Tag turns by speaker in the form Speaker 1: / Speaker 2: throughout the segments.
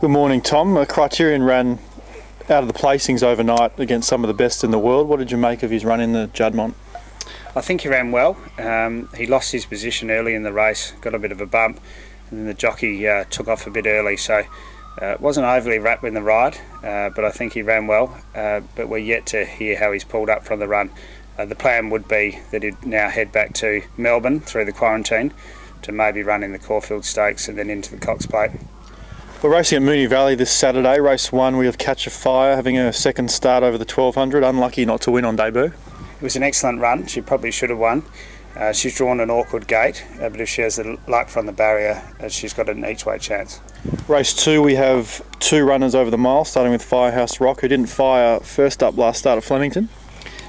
Speaker 1: Good morning, Tom. Criterion ran out of the placings overnight against some of the best in the world. What did you make of his run in the Juddmonte?
Speaker 2: I think he ran well. He lost his position early in the race, got a bit of a bump, and then the jockey took off a bit early, so wasn't overly wrapped in the ride, but I think he ran well. But we're yet to hear how he's pulled up from the run. The plan would be that he'd now head back to Melbourne through the quarantine to maybe run in the Caulfield Stakes and then into the Cox Plate.
Speaker 1: We're racing at Moonee Valley this Saturday. Race 1, we have Catch a Fire having a second start over the 1200. Unlucky not to win on debut.
Speaker 2: It was an excellent run. She probably should have won. She's drawn an awkward gate, but if she has the luck from the barrier, she's got an each way chance.
Speaker 1: Race 2, we have two runners over the mile, starting with Firehouse Rock, who didn't fire first up last start at Flemington.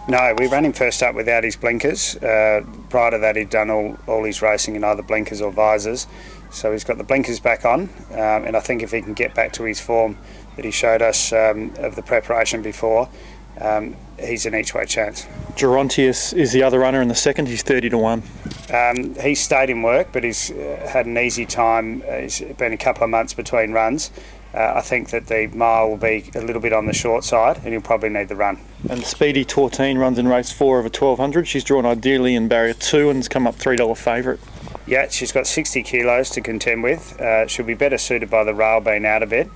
Speaker 2: No, we ran him first up without his blinkers. Prior to that, he'd done all his racing in either blinkers or visors. So he's got the blinkers back on, and I think if he can get back to his form that he showed us of the preparation before, he's an each way chance.
Speaker 1: Jeronious is the other runner in the second. He's 30 to 1.
Speaker 2: He's stayed in work, but he's had an easy time. It's been a couple of months between runs. I think that the mile will be a little bit on the short side, and he'll probably need the run.
Speaker 1: And Speedy Tortine runs in race 4 over 1200. She's drawn ideally in barrier 2 and has come up $3 favourite.
Speaker 2: Yeah, she's got 60 kilos to contend with. She'll be better suited by the rail being out a bit.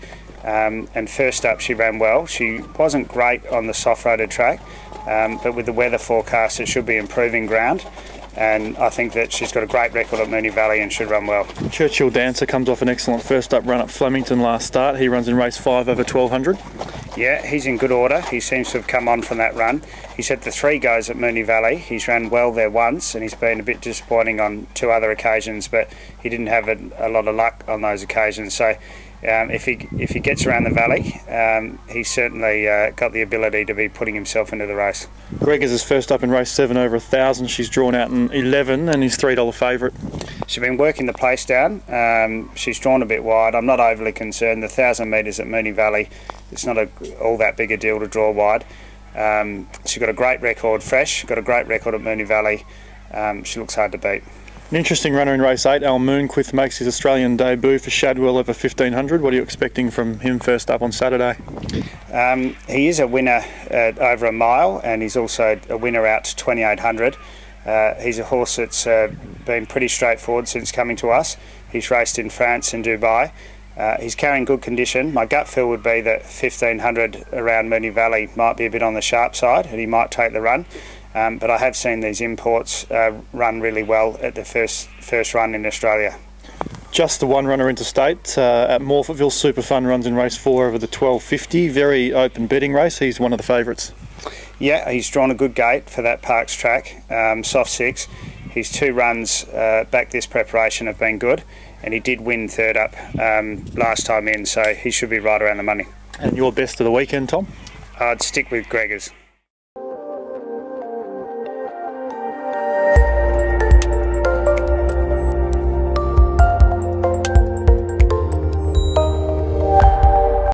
Speaker 2: And first up, she ran well. She wasn't great on the soft-roaded track, but with the weather forecast, it should be improving ground. And I think that she's got a great record at Moonee Valley and should run well.
Speaker 1: Churchill Dancer comes off an excellent first up run at Flemington last start. He runs in race 5 over 1200.
Speaker 2: Yeah, he's in good order. He seems to have come on from that run. He's had the 3 goes at Moonee Valley. He's ran well there once, and he's been a bit disappointing on 2 other occasions, but he didn't have a lot of luck on those occasions. So if he gets around the valley, he's certainly got the ability to be putting himself into the race.
Speaker 1: Gregors is first up in race 7 over 1000. She's drawn out in 11 and he's $3 favourite.
Speaker 2: She's been working the place down. She's drawn a bit wide. I'm not overly concerned. The 1000 metres at Moonee Valley, it's not all that big a deal to draw wide. She's got a great record fresh, got a great record at Moonee Valley. She looks hard to beat.
Speaker 1: An interesting runner in race 8, Al Moonquith, makes his Australian debut for Shadwell over 1500. What are you expecting from him first up on Saturday?
Speaker 2: He is a winner over a mile, and he's also a winner out to 2800. He's a horse that's been pretty straightforward since coming to us. He's raced in France and Dubai. He's carrying good condition. My gut feel would be that 1500 around Moonee Valley might be a bit on the sharp side, and he might take the run. But I have seen these imports run really well at the first run in Australia.
Speaker 1: Just the one runner interstate at Morphettville. Super Fun runs in race 4 over the 1250. Very open betting race. He's one of the favourites.
Speaker 2: Yeah, he's drawn a good gate for that Parks track, soft 6. His 2 runs back this preparation have been good, and he did win third up last time in, so he should be right around the money.
Speaker 1: And your best of the weekend, Tom?
Speaker 2: I'd stick with Gregors.